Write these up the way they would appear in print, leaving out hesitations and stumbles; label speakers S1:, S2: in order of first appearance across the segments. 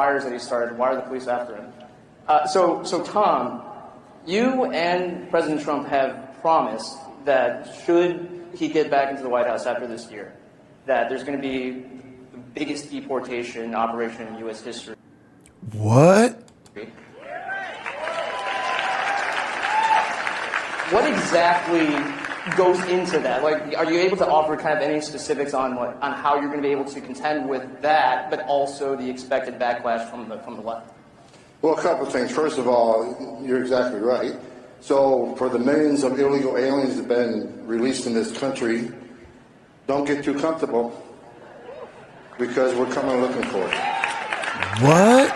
S1: fires that he started. Why are the police after him? So Tom, you and President Trump have promised that should he get back into the White House after this year, that there's going to be the biggest deportation operation in U.S. history.
S2: What?
S1: What exactly goes into that? Like, are you able to offer kind of any specifics on how you're going to be able to contend with that, but also the expected backlash from the left?
S3: Well, a couple of things. First of all, you're exactly right. So for the millions of illegal aliens that have been released in this country, don't get too comfortable because we're coming looking for it.
S2: What?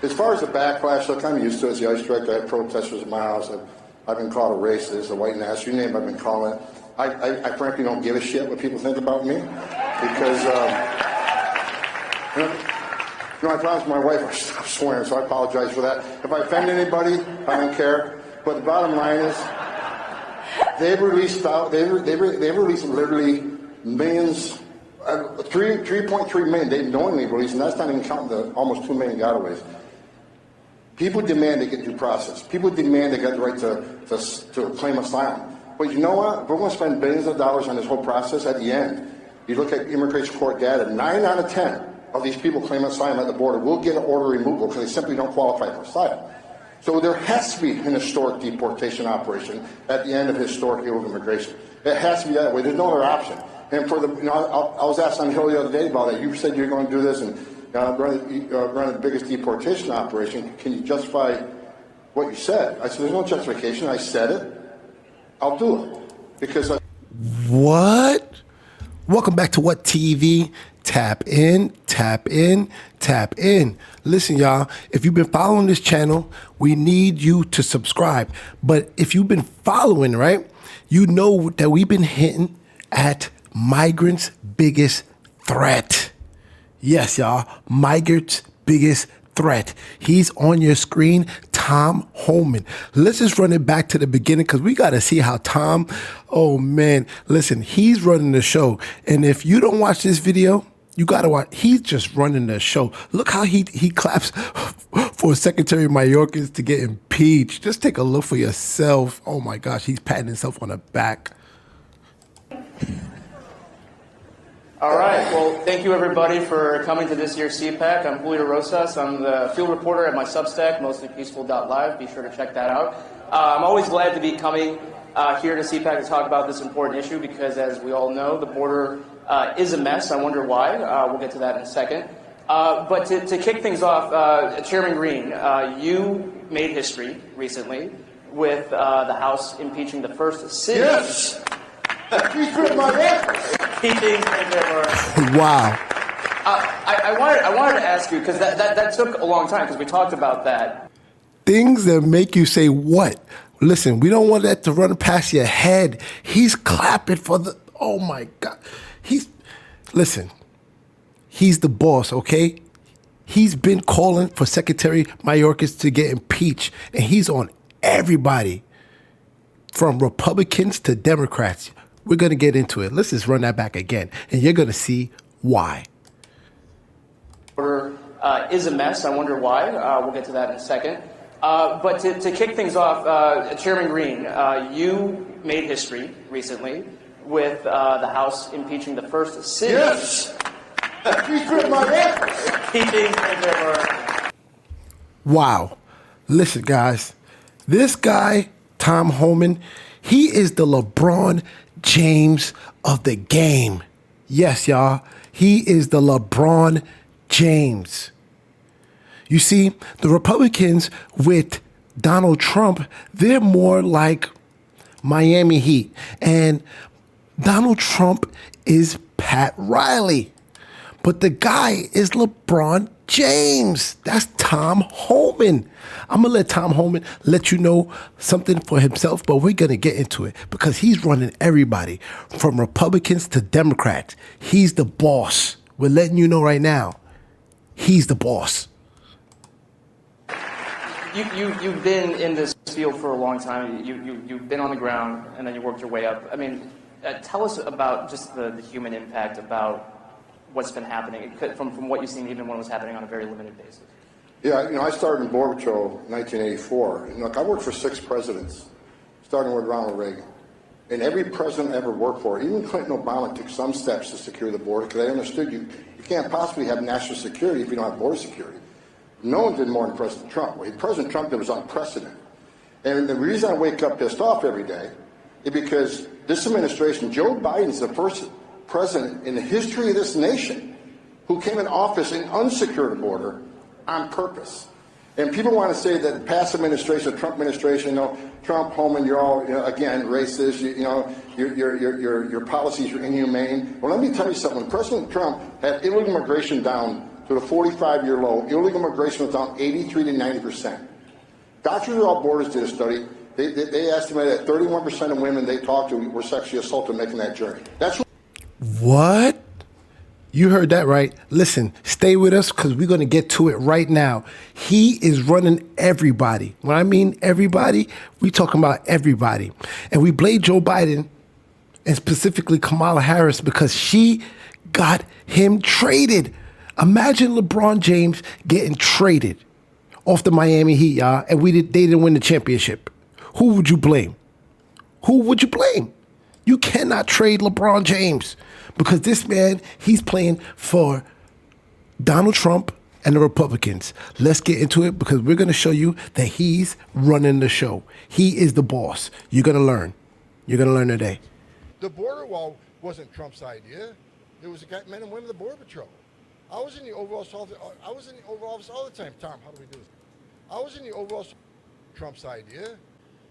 S3: As far as the backlash, look, I'm used to it. As the ICE director, I have protesters at my house. I've been called a racist, a white nationalist, you name it, I've been calling it. I frankly don't give a shit what people think about me because, I promised my wife I'd stop swearing, so I apologize for that. If I offend anybody, I don't care. But the bottom line is, they've released literally millions, 3.3 million they've knowingly released, and that's not even counting the almost 2 million gotaways. People demand they get due process. People demand they get the right to claim asylum. But you know what? If we're going to spend billions of dollars on this whole process, at the end, you look at immigration court data, 9 out of 10 of these people claiming asylum at the border will get an order removal because they simply don't qualify for asylum. So there has to be an historic deportation operation at the end of historic illegal immigration. It has to be that way. There's no other option. And for the, I was asked on the Hill the other day about it. You said you're going to do this and run the biggest deportation operation. Can you justify what you said? I said, there's no justification. I said it. I'll do it. Because
S2: What? Welcome back to What TV? Tap in, tap in, tap in. Listen, y'all, if you've been following this channel, we need you to subscribe. But if you've been following, right, you know that we've been hitting at migrants' biggest threat. Yes, y'all, migrants' biggest threat. He's on your screen, Tom Homan. Let's just run it back to the beginning because we got to see how Tom, oh man, listen, he's running the show. And if you don't watch this video, you got to watch. He's just running the show. Look how he claps for Secretary Mayorkas to get impeached. Just take a look for yourself. Oh my gosh, he's patting himself on the back.
S1: All right. Well, thank you, everybody, for coming to this year's CPAC. I'm Julio Rosas. I'm the field reporter at my Substack, mostlypeaceful.live. Be sure to check that out. I'm always glad to be coming here to CPAC to talk about this important issue because, as we all know, the border is a mess. I wonder why. We'll get to that in a second. But to kick things off, Chairman Green, you made history recently with the House impeaching the first citizen.
S3: yes, impeachment my efforts.
S2: Wow.
S1: I wanted to ask you, because that took a long time, because we talked about that.
S2: Things that make you say what? Listen, we don't want that to run past your head. He's clapping for the, oh my God. Listen, he's the boss, okay? He's been calling for Secretary Mayorkas to get impeached, and he's on everybody, from Republicans to Democrats. We're going to get into it. Let's just run that back again, and you're going to see why.
S1: Border is a mess. I wonder why. We'll get to that in a second. But to kick things off, Chairman Green, you made history recently with the House impeaching the first citizen.
S3: Yes, impeachment my efforts.
S2: Wow. Listen, guys, this guy, Tom Homan, he is the LeBron James of the game. Yes, y'all. He is the LeBron James. You see, the Republicans with Donald Trump, they're more like Miami Heat. And Donald Trump is Pat Riley. But the guy is LeBron James. That's Tom Homan. I'm going to let Tom Homan let you know something for himself, but we're going to get into it because he's running everybody from Republicans to Democrats. He's the boss. We're letting you know right now. He's the boss.
S1: You've been in this field for a long time. You've been on the ground, and then you worked your way up. I mean, tell us about just the human impact about what's been happening from what you've seen, even when it was happening on a very limited basis?
S3: Yeah, I started in Border Patrol in 1984. And look, I worked for 6 presidents, starting with Ronald Reagan. And every president I ever worked for, even Clinton Obama, took some steps to secure the border because they understood you can't possibly have national security if you don't have border security. No one did more than President Trump. What President Trump did was unprecedented. And the reason I wake up pissed off every day is because this administration, Joe Biden's the first president in the history of this nation who came in office and unsecured the border on purpose. And people want to say that the past administration, the Trump administration, Trump, Homan, you're all, again, racist, your policies are inhumane. Well, let me tell you something. When President Trump had illegal immigration down to the 45-year low, illegal immigration was down 83 to 90%. Doctors Without Borders did a study. They estimated that 31% of women they talked to were sexually assaulted making that journey. That's
S2: What? You heard that right. Listen, stay with us because we're going to get to it right now. He is running everybody. When I mean everybody, we talking about everybody. And we blame Joe Biden and specifically Kamala Harris because she got him traded. Imagine LeBron James getting traded off the Miami Heat, y'all, and they didn't win the championship. Who would you blame? Who would you blame? You cannot trade LeBron James because this man, he's playing for Donald Trump and the Republicans. Let's get into it because we're going to show you that he's running the show. He is the boss. You're going to learn. You're going to learn today.
S4: The border wall wasn't Trump's idea. It was the men and women of the Border Patrol. I was in the Oval Office all the time. Tom, how do we do this? I was in the Oval Office. Trump's idea.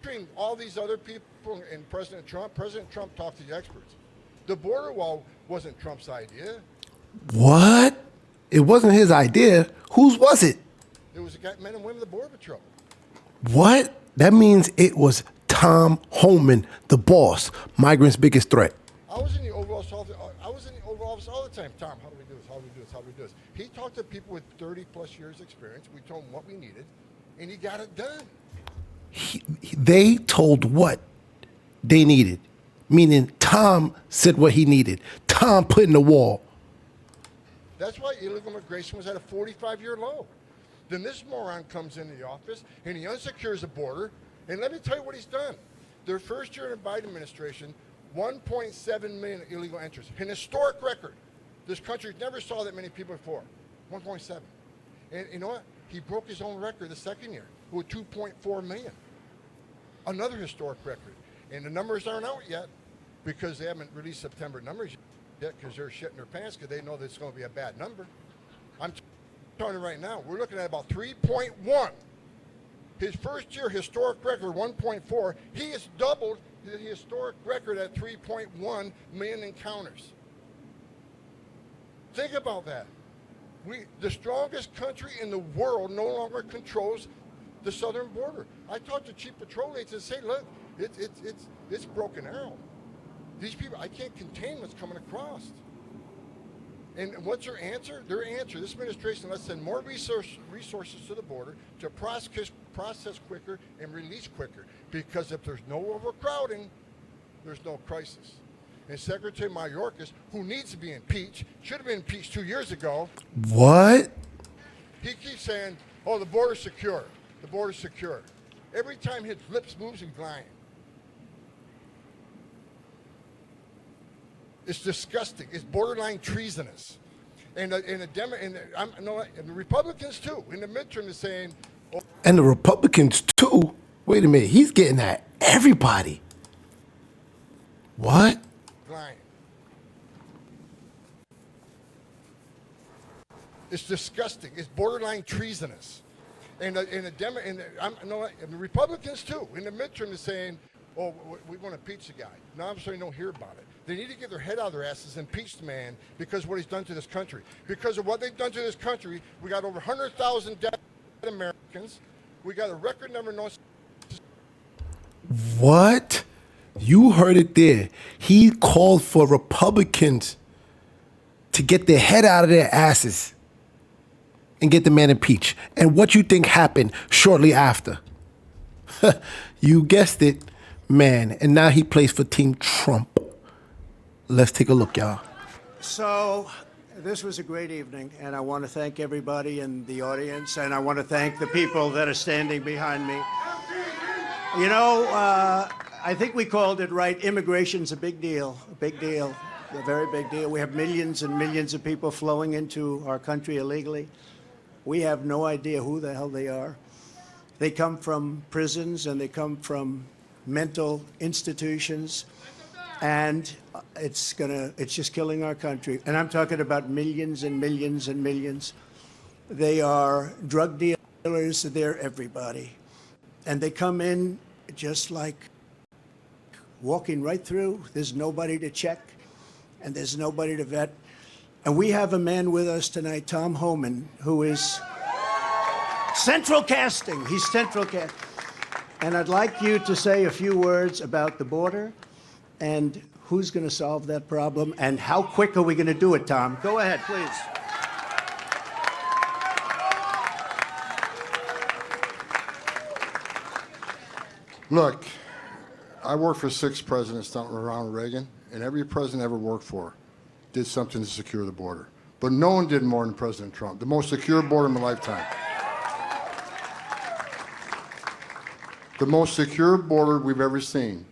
S4: Between all these other people and President Trump talked to the experts. The border wall wasn't Trump's idea.
S2: What? It wasn't his idea. Whose was it?
S4: It was the men and women of the Border Patrol.
S2: What? That means it was Tom Homan, the boss, migrants' biggest threat.
S4: I was in the Oval Office all the time. Tom, how do we do this? How do we do this? How do we do this? He talked to people with 30 plus years experience. We told him what we needed, and he got it done.
S2: They told what they needed, meaning Tom said what he needed. Tom put in the wall.
S4: That's why illegal immigration was at a 45-year low. Then this moron comes into the office, and he unsecures the border, and let me tell you what he's done. Their first year in the Biden administration, 1.7 million illegal entries, an historic record. This country never saw that many people before, 1.7. And you know what? He broke his own record the second year with 2.4 million. Another historic record. And the numbers aren't out yet because they haven't released September numbers yet because they're shitting their pants because they know that it's going to be a bad number. I'm telling you right now, we're looking at about 3.1. His first year historic record, 1.4. He has doubled the historic record at 3.1 million encounters. Think about that. The strongest country in the world no longer controls the southern border. I talked to chief patrol agents and say, look, it's broken arrow. These people, I can't contain what's coming across. And what's their answer? Their answer, this administration, let's send more resources to the border to process quicker and release quicker. Because if there's no overcrowding, there's no crisis. And Secretary Mayorkas, who needs to be impeached, should have been impeached 2 years ago.
S2: What?
S4: He keeps saying, oh, the border's secure. The border's secure. Every time his lips moves and glide. It's disgusting. It's borderline treasonous. And the Republicans too, in the midterm, is saying, oh,
S2: And the Republicans too? Wait a minute. He's getting at everybody. What?
S4: lying. It's disgusting. It's borderline treasonous. And the Republicans too, in the midterm, is saying, oh, we want to impeach the guy. Now I'm sorry, you don't hear about it. They need to get their head out of their asses and impeach the man because of what he's done to this country. Because of what they've done to this country, we got over 100,000 dead Americans. We got a record number of no.
S2: What? You heard it there. He called for Republicans to get their head out of their asses and get the man impeached. And what you think happened shortly after? You guessed it, man. And now he plays for Team Trump. Let's take a look, y'all.
S5: So, This was a great evening, and I want to thank everybody in the audience, and I want to thank the people that are standing behind me. You know, I think we called it right. Immigration's a big deal, a very big deal. We have millions and millions of people flowing into our country illegally. We have no idea who the hell they are. They come from prisons and they come from mental institutions, and it's just killing our country. And I'm talking about millions and millions and millions. They are drug dealers, they're everybody. And they come in just like walking right through. There's nobody to check, and there's nobody to vet. And we have a man with us tonight, Tom Homan, who is central casting. He's central casting. And I'd like you to say a few words about the border and who's going to solve that problem and how quick are we going to do it, Tom? Go ahead, please.
S3: Look, I worked for 6 presidents down around Reagan, and every president I ever worked for did something to secure the border. But no one did more than President Trump, the most secure border in my lifetime. The most secure border we've ever seen.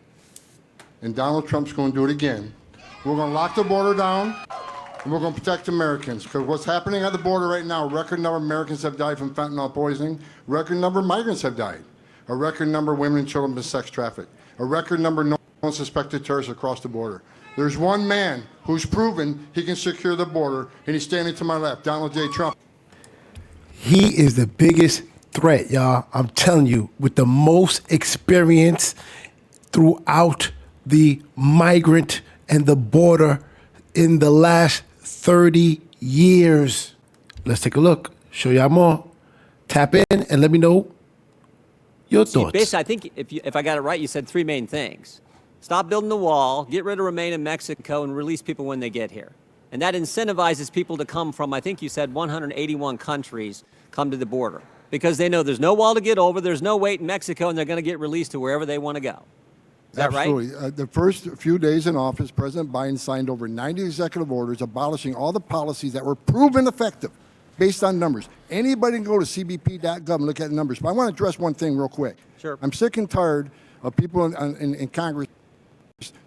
S3: And Donald Trump's going to do it again. We're going to lock the border down, and we're going to protect Americans. Because what's happening at the border right now, a record number of Americans have died from fentanyl poisoning. A record number of migrants have died. A record number of women and children have been sex trafficked. A record number of known suspected terrorists across the border. There's one man who's proven he can secure the border, and he's standing to my left, Donald J. Trump.
S2: He is the biggest threat, y'all. I'm telling you, with the most experience throughout the migrant and the border in the last 30 years. Let's take a look. Show y'all more. Tap in and let me know your thoughts.
S6: Basically, I think if I got it right, you said 3 main things. Stop building the wall, get rid of Remain in Mexico, and release people when they get here. And that incentivizes people to come from, I think you said 181 countries, come to the border. Because they know there's no wall to get over, there's no wait in Mexico, and they're going to get released to wherever they want to go. Is that right?
S3: Absolutely. The first few days in office, President Biden signed over 90 executive orders abolishing all the policies that were proven effective based on numbers. Anybody can go to cbp.gov and look at the numbers. But I want to address one thing real quick.
S6: Sure.
S3: I'm sick and tired of people in Congress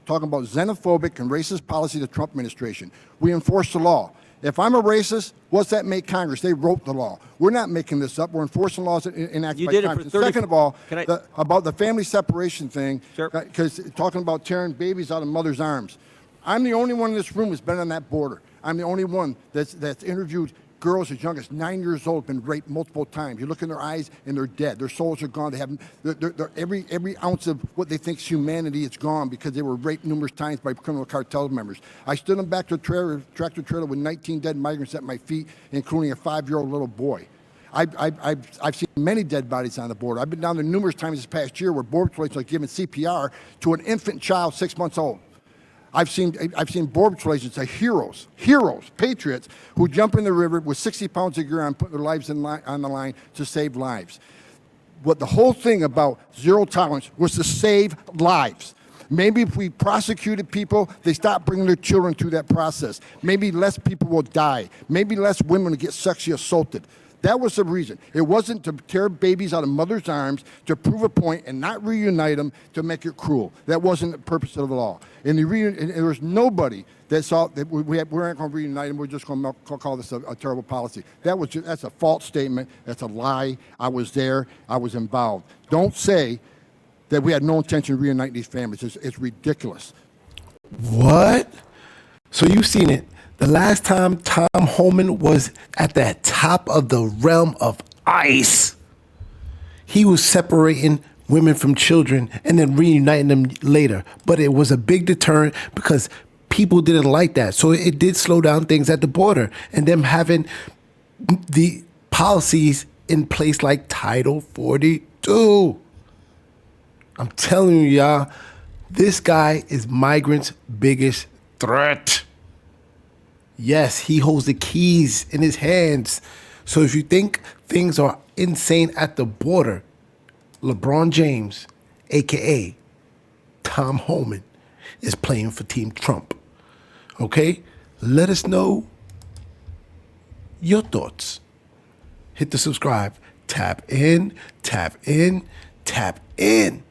S3: talking about xenophobic and racist policy of the Trump administration. We enforce the law. If I'm a racist, what's that make Congress? They wrote the law. We're not making this up. We're enforcing laws enacted by Congress. Second of all, about the family separation thing, because talking about tearing babies out of mothers' arms. I'm the only one in this room who's been on that border. I'm the only one that's interviewed girls as young as 9 years old, been raped multiple times. You look in their eyes and they're dead. Their souls are gone. They have every ounce of what they think is humanity is gone because they were raped numerous times by criminal cartel members. I stood in back to a tractor trailer with 19 dead migrants at my feet, including a 5-year-old little boy. I've seen many dead bodies on the border. I've been down there numerous times this past year where border patrol are giving CPR to an infant child 6 months old. I've seen border patrol agents, heroes, patriots, who jump in the river with 60 pounds of gear on, putting their lives on the line to save lives. What the whole thing about zero tolerance was to save lives. Maybe if we prosecuted people, they stop bringing their children through that process. Maybe less people will die. Maybe less women will get sexually assaulted. That was the reason. It wasn't to tear babies out of mothers' arms, to prove a point and not reunite them, to make it cruel. That wasn't the purpose of the law. And there was nobody that saw that we aren't going to reunite them. We're just going to call this a terrible policy. That's a false statement. That's a lie. I was there. I was involved. Don't say that we had no intention of reuniting these families. It's ridiculous.
S2: What? So you've seen it. The last time Tom Homan was at the top of the realm of ICE, he was separating women from children and then reuniting them later. But it was a big deterrent because people didn't like that. So it did slow down things at the border, and them having the policies in place like Title 42. I'm telling you, y'all, this guy is migrants' biggest threat. Yes, he holds the keys in his hands. So if you think things are insane at the border, LeBron James, a.k.a. Tom Homan, is playing for Team Trump. Okay? Let us know your thoughts. Hit the subscribe. Tap in, tap in, tap in.